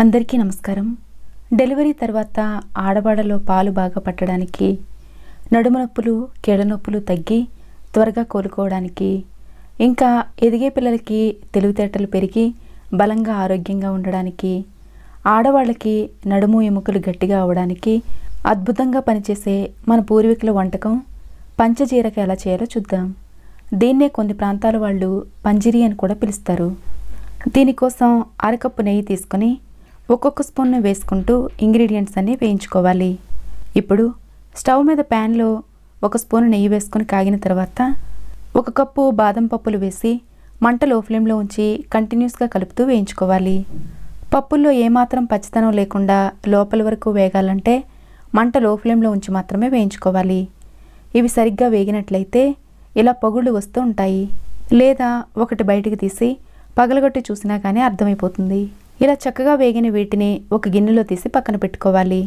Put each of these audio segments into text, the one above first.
అందరికీ నమస్కారం. డెలివరీ తర్వాత ఆడవాళ్ళలో పాలు బాగా పట్టడానికి, నడుము నొప్పులు, కీళ్ళ నొప్పులు తగ్గి త్వరగా కోలుకోవడానికి, ఇంకా ఎదిగే పిల్లలకి తెలివితేటలు పెరిగి బలంగా ఆరోగ్యంగా ఉండడానికి, ఆడవాళ్ళకి నడుము ఎముకలు గట్టిగా అవడానికి అద్భుతంగా పనిచేసే మన పూర్వీకుల వంటకం పంచజీరక ఎలా చేయాలో చూద్దాం. దీన్నే కొన్ని ప్రాంతాల వాళ్ళు పంజిరి అని కూడా పిలుస్తారు. దీనికోసం అరకప్పు నెయ్యి తీసుకొని ఒక్కొక్క స్పూన్ను వేసుకుంటూ ఇంగ్రీడియంట్స్ అన్నీ వేయించుకోవాలి. ఇప్పుడు స్టవ్ మీద ప్యాన్లో 1 స్పూన్ నెయ్యి వేసుకొని కాగిన తర్వాత 1 కప్పు బాదం పప్పులు వేసి మంట లో ఫ్లేమ్లో ఉంచి కంటిన్యూస్గా కలుపుతూ వేయించుకోవాలి. పప్పుల్లో ఏమాత్రం పచ్చితనం లేకుండా లోపల వరకు వేగాలంటే మంట లో ఫ్లేమ్లో ఉంచి మాత్రమే వేయించుకోవాలి. ఇవి సరిగ్గా వేగినట్లయితే ఇలా పొగుళ్ళు వస్తూ ఉంటాయి. లేదా ఒకటి బయటికి తీసి పగలగొట్టి చూసినా కానీ అర్థమైపోతుంది. ఇలా చక్కగా వేగిన వీటిని ఒక గిన్నెలో తీసి పక్కన పెట్టుకోవాలి.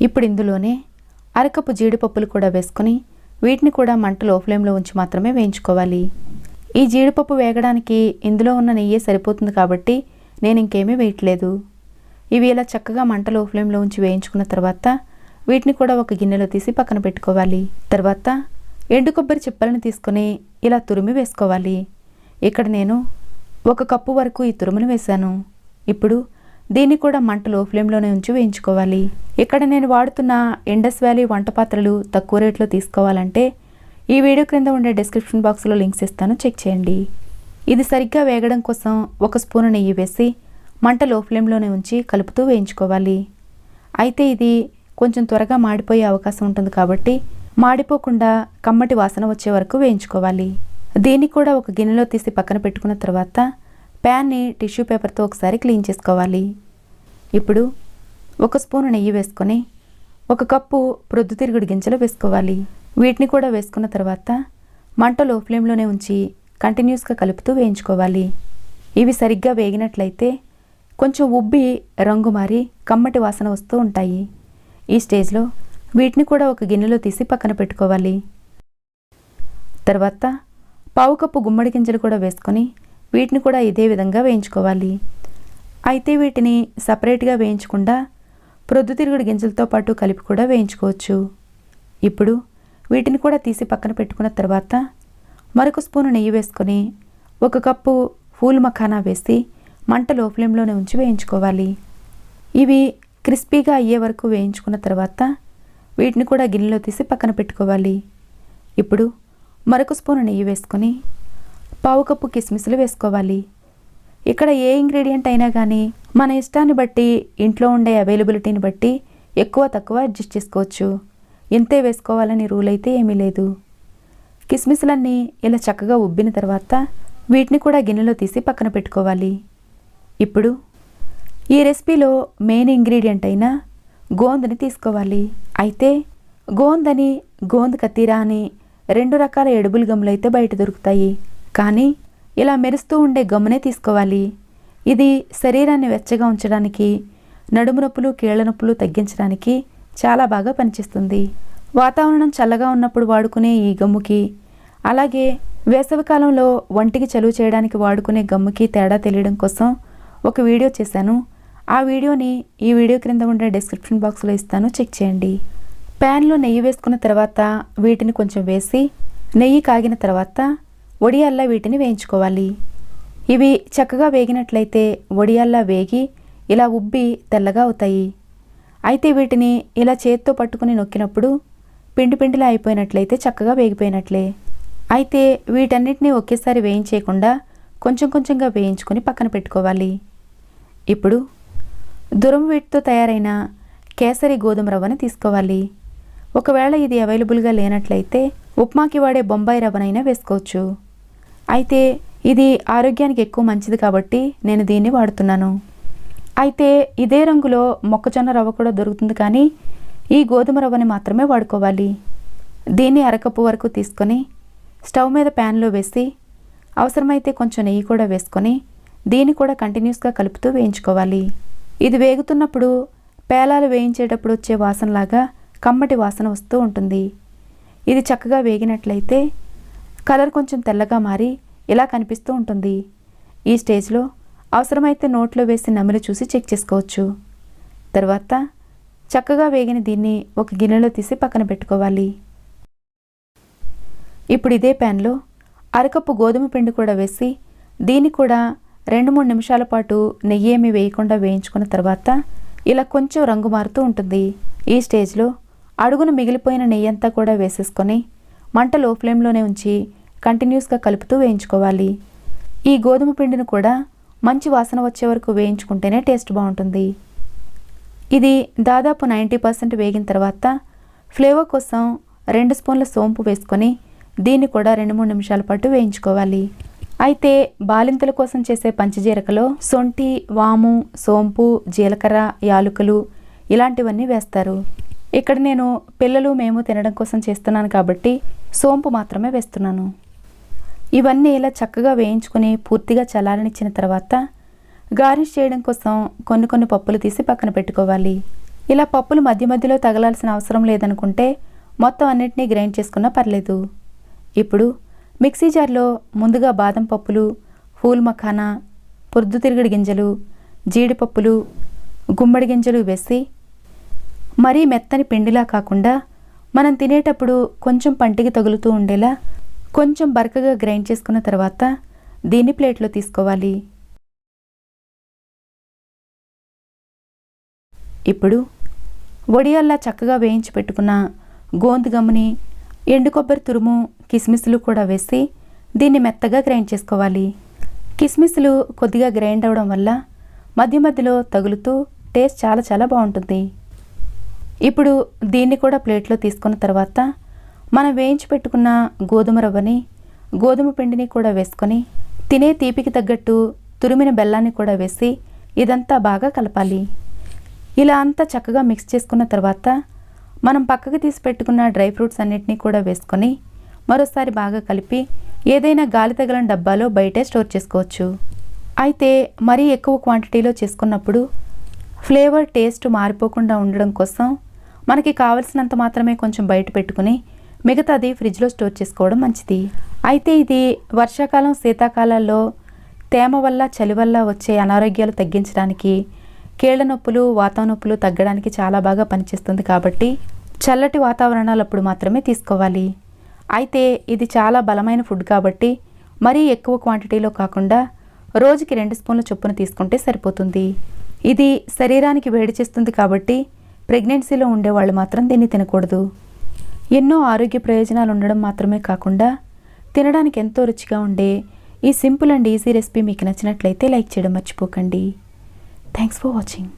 ఇప్పుడు ఇందులోనే అరకప్పు జీడిపప్పులు కూడా వేసుకొని వీటిని కూడా మంట లో ఫ్లేమ్లో ఉంచి మాత్రమే వేయించుకోవాలి. ఈ జీడిపప్పు వేగడానికి ఇందులో ఉన్న నెయ్యే సరిపోతుంది కాబట్టి నేను ఇంకేమీ వేయట్లేదు. ఇవి ఇలా చక్కగా మంట లో ఫ్లేమ్లో ఉంచి వేయించుకున్న తర్వాత వీటిని కూడా ఒక గిన్నెలో తీసి పక్కన పెట్టుకోవాలి. తర్వాత ఎండు కొబ్బరి చిప్పలను తీసుకొని ఇలా తురిమి వేసుకోవాలి. ఇక్కడ నేను 1 కప్పు వరకు ఈ తురుమును వేశాను. ఇప్పుడు దీన్ని కూడా మంట లో ఫ్లేమ్లోనే ఉంచి వేయించుకోవాలి. ఇక్కడ నేను వాడుతున్న ఇండస్ వ్యాలీ వంట పాత్రలు తక్కువ రేట్లో తీసుకోవాలంటే ఈ వీడియో క్రింద ఉండే డిస్క్రిప్షన్ బాక్స్లో లింక్స్ ఇస్తాను, చెక్ చేయండి. ఇది సరిగ్గా వేగడం కోసం 1 స్పూన్ నెయ్యి వేసి మంట లో ఫ్లేమ్లోనే ఉంచి కలుపుతూ వేయించుకోవాలి. అయితే ఇది కొంచెం త్వరగా మాడిపోయే అవకాశం ఉంటుంది కాబట్టి మాడిపోకుండా కమ్మటి వాసన వచ్చే వరకు వేయించుకోవాలి. దీన్ని కూడా ఒక గిన్నెలో తీసి పక్కన పెట్టుకున్న తర్వాత ప్యాన్ని టిష్యూ పేపర్తో ఒకసారి క్లీన్ చేసుకోవాలి. ఇప్పుడు 1 స్పూన్ నెయ్యి వేసుకొని 1 కప్పు ప్రొద్దుతిరుగుడు గింజలు వేసుకోవాలి. వీటిని కూడా వేసుకున్న తర్వాత మంట లో ఫ్లేమ్లోనే ఉంచి కంటిన్యూస్గా కలుపుతూ వేయించుకోవాలి. ఇవి సరిగ్గా వేగినట్లయితే కొంచెం ఉబ్బి రంగు మారి కమ్మటి వాసన వస్తూ ఉంటాయి. ఈ స్టేజ్లో వీటిని కూడా ఒక గిన్నెలో తీసి పక్కన పెట్టుకోవాలి. తర్వాత 1/2 కప్పు గుమ్మడి గింజలు కూడా వేసుకొని వీటిని కూడా ఇదే విధంగా వేయించుకోవాలి. అయితే వీటిని సపరేట్గా వేయించకుండా ప్రొద్దుతిరుగుడు గింజలతో పాటు కలిపి కూడా వేయించుకోవచ్చు. ఇప్పుడు వీటిని కూడా తీసి పక్కన పెట్టుకున్న తర్వాత మరొక స్పూను నెయ్యి వేసుకొని 1 కప్పు ఫూల్ మఖానా వేసి మంట లో ఫ్లేమ్లోనే ఉంచి వేయించుకోవాలి. ఇవి క్రిస్పీగా అయ్యే వరకు వేయించుకున్న తర్వాత వీటిని కూడా గిన్నెలో తీసి పక్కన పెట్టుకోవాలి. ఇప్పుడు మరొక స్పూను నెయ్యి వేసుకొని 1/2 కప్పు కిస్మిస్లు వేసుకోవాలి. ఇక్కడ ఏ ఇంగ్రీడియంట్ అయినా కానీ మన ఇష్టాన్ని బట్టి ఇంట్లో ఉండే అవైలబిలిటీని బట్టి ఎక్కువ తక్కువ అడ్జస్ట్ చేసుకోవచ్చు. ఇంతే వేసుకోవాలని రూల్ అయితే ఏమీ లేదు. కిస్మిస్లన్నీ ఇలా చక్కగా ఉబ్బిన తర్వాత వీటిని కూడా గిన్నెలో తీసి పక్కన పెట్టుకోవాలి. ఇప్పుడు ఈ రెసిపీలో మెయిన్ ఇంగ్రీడియంట్ అయిన గోందని తీసుకోవాలి. అయితే గోందని గోంద్ కతీరా అని 2 రకాల ఎడుబుల్ గమ్ములు అయితే బయట దొరుకుతాయి. కానీ ఇలా మెరుస్తూ ఉండే గమ్మునే తీసుకోవాలి. ఇది శరీరాన్ని వెచ్చగా ఉంచడానికి, నడుము నొప్పులు, కీళ్ళ నొప్పులు తగ్గించడానికి చాలా బాగా పనిచేస్తుంది. వాతావరణం చల్లగా ఉన్నప్పుడు వాడుకునే ఈ గమ్ముకి, అలాగే వేసవికాలంలో ఒంటికి చలువ చేయడానికి వాడుకునే గమ్ముకి తేడా తెలియడం కోసం ఒక వీడియో చేశాను. ఆ వీడియోని ఈ వీడియో క్రింద ఉండే డిస్క్రిప్షన్ బాక్స్లో ఇస్తాను, చెక్ చేయండి. ప్యాన్లో నెయ్యి వేసుకున్న తర్వాత వీటిని కొంచెం వేసి నెయ్యి కాగిన తర్వాత వడియాల్లా వీటిని వేయించుకోవాలి. ఇవి చక్కగా వేగినట్లయితే వడియాల్లా వేగి ఇలా ఉబ్బి తెల్లగా అవుతాయి. అయితే వీటిని ఇలా చేత్తో పట్టుకుని నొక్కినప్పుడు పిండిలా అయిపోయినట్లయితే చక్కగా వేగిపోయినట్లే. అయితే వీటన్నిటిని ఒకేసారి వేయించేయకుండా కొంచెం కొంచెంగా వేయించుకొని పక్కన పెట్టుకోవాలి. ఇప్పుడు దురమ వీటితో తయారైన కేసరి గోధుమ రవ్వని తీసుకోవాలి. ఒకవేళ ఇది అవైలబుల్గా లేనట్లయితే ఉప్మాకి వాడే బొంబాయి రవ్వనైనా వేసుకోవచ్చు. అయితే ఇది ఆరోగ్యానికి ఎక్కువ మంచిది కాబట్టి నేను దీన్ని వాడుతున్నాను. అయితే ఇదే రంగులో మొక్కజొన్న రవ్వ కూడా దొరుకుతుంది, కానీ ఈ గోధుమ రవ్వని మాత్రమే వాడుకోవాలి. దీన్ని అరకప్పు వరకు తీసుకొని స్టవ్ మీద ప్యాన్లో వేసి అవసరమైతే కొంచెం నెయ్యి కూడా వేసుకొని దీన్ని కూడా కంటిన్యూస్గా కలుపుతూ వేయించుకోవాలి. ఇది వేగుతున్నప్పుడు పేలాలు వేయించేటప్పుడు వచ్చే వాసనలాగా కమ్మటి వాసన వస్తూ ఉంటుంది. ఇది చక్కగా వేగినట్లయితే కలర్ కొంచెం తెల్లగా మారి ఇలా కనిపిస్తూ ఉంటుంది. ఈ స్టేజ్లో అవసరమైతే నోట్లో వేసి నమిలి చూసి చెక్ చేసుకోవచ్చు. తర్వాత చక్కగా వేగిన దీన్ని ఒక గిన్నెలో తీసి పక్కన పెట్టుకోవాలి. ఇప్పుడు ఇదే ప్యాన్లో అరకప్పు గోధుమ పిండి కూడా వేసి దీన్ని కూడా 2-3 నిమిషాల పాటు నెయ్యి ఏమీ వేయకుండా వేయించుకున్న తర్వాత ఇలా కొంచెం రంగు మారుతూ ఉంటుంది. ఈ స్టేజ్లో అడుగున మిగిలిపోయిన నెయ్యి అంతా కూడా వేసేసుకొని మంట లో ఫ్లేమ్లోనే ఉంచి కంటిన్యూస్గా కలుపుతూ వేయించుకోవాలి. ఈ గోధుమ పిండిని కూడా మంచి వాసన వచ్చే వరకు వేయించుకుంటేనే టేస్ట్ బాగుంటుంది. ఇది దాదాపు 90% వేగిన తర్వాత ఫ్లేవర్ కోసం 2 స్పూన్ల సోంపు వేసుకొని దీన్ని కూడా 2-3 నిమిషాల పాటు వేయించుకోవాలి. అయితే బాలింతల కోసం చేసే పంచజీరకలో సొంఠి, వాము, సోంపు, జీలకర్ర, యాలకులు ఇలాంటివన్నీ వేస్తారు. ఇక్కడ నేను పిల్లలు మేము తినడం కోసం చేస్తున్నాను కాబట్టి సోంపు మాత్రమే వేస్తున్నాను. ఇవన్నీ ఇలా చక్కగా వేయించుకొని పూర్తిగా చల్లారనిచ్చిన తర్వాత గార్నిష్ చేయడం కోసం కొన్ని పప్పులు తీసి పక్కన పెట్టుకోవాలి. ఇలా పప్పులు మధ్య మధ్యలో తగలాల్సిన అవసరం లేదనుకుంటే మొత్తం అన్నిటినీ గ్రైండ్ చేసుకున్నా పర్లేదు. ఇప్పుడు మిక్సీ జార్లో ముందుగా బాదం పప్పులు, ఫూల్ మఖానా, పొద్దుతిరుగుడు గింజలు, జీడిపప్పులు, గుమ్మడి గింజలు వేసి మరీ మెత్తని పిండిలా కాకుండా మనం తినేటప్పుడు కొంచెం పంటికి తగులుతూ ఉండేలా కొంచెం బరకగా గ్రైండ్ చేసుకున్న తర్వాత దీన్ని ప్లేట్లో తీసుకోవాలి. ఇప్పుడు వడియాల్లా చక్కగా వేయించి పెట్టుకున్న గోందు గమ్ముని, ఎండు కొబ్బరి తురుము, కిస్మిస్లు కూడా వేసి దీన్ని మెత్తగా గ్రైండ్ చేసుకోవాలి. కిస్మిస్లు కొద్దిగా గ్రైండ్ అవ్వడం వల్ల మధ్య మధ్యలో తగులుతూ టేస్ట్ చాలా బాగుంటుంది. ఇప్పుడు దీన్ని కూడా ప్లేట్లో తీసుకున్న తర్వాత మనం వేయించి పెట్టుకున్న గోధుమ రవ్వని, గోధుమ పిండిని కూడా వేసుకొని తినే తీపికి తగ్గట్టు తురిమిన బెల్లాన్ని కూడా వేసి ఇదంతా బాగా కలపాలి. ఇలా అంతా చక్కగా మిక్స్ చేసుకున్న తర్వాత మనం పక్కకు తీసి పెట్టుకున్న డ్రై ఫ్రూట్స్ అన్నిటినీ కూడా వేసుకొని మరోసారి బాగా కలిపి ఏదైనా గాలి తగలని డబ్బాలో బయటే స్టోర్ చేసుకోవచ్చు. అయితే మరీ ఎక్కువ క్వాంటిటీలో చేసుకున్నప్పుడు ఫ్లేవర్ టేస్ట్ మారిపోకుండా ఉండడం కోసం మనకి కావలసినంత మాత్రమే కొంచెం బయట పెట్టుకుని మిగతాది ఫ్రిడ్జ్లో స్టోర్ చేసుకోవడం మంచిది. అయితే ఇది వర్షాకాలం, శీతాకాలాల్లో తేమ వల్ల, చలి వల్ల వచ్చే అనారోగ్యాలు తగ్గించడానికి, కీళ్ళ నొప్పులు, వాతం నొప్పులు తగ్గడానికి చాలా బాగా పనిచేస్తుంది కాబట్టి చల్లటి వాతావరణాలప్పుడు మాత్రమే తీసుకోవాలి. అయితే ఇది చాలా బలమైన ఫుడ్ కాబట్టి మరీ ఎక్కువ క్వాంటిటీలో కాకుండా రోజుకి 2 స్పూన్ల చొప్పున తీసుకుంటే సరిపోతుంది. ఇది శరీరానికి వేడి చేస్తుంది కాబట్టి ప్రెగ్నెన్సీలో ఉండేవాళ్ళు మాత్రం దీన్ని తినకూడదు. ఎన్నో ఆరోగ్య ప్రయోజనాలు ఉండడం మాత్రమే కాకుండా తినడానికి ఎంతో రుచిగా ఉండే ఈ సింపుల్ అండ్ ఈజీ రెసిపీ మీకు నచ్చినట్లయితే లైక్ చేయడం మర్చిపోకండి. Thanks for watching.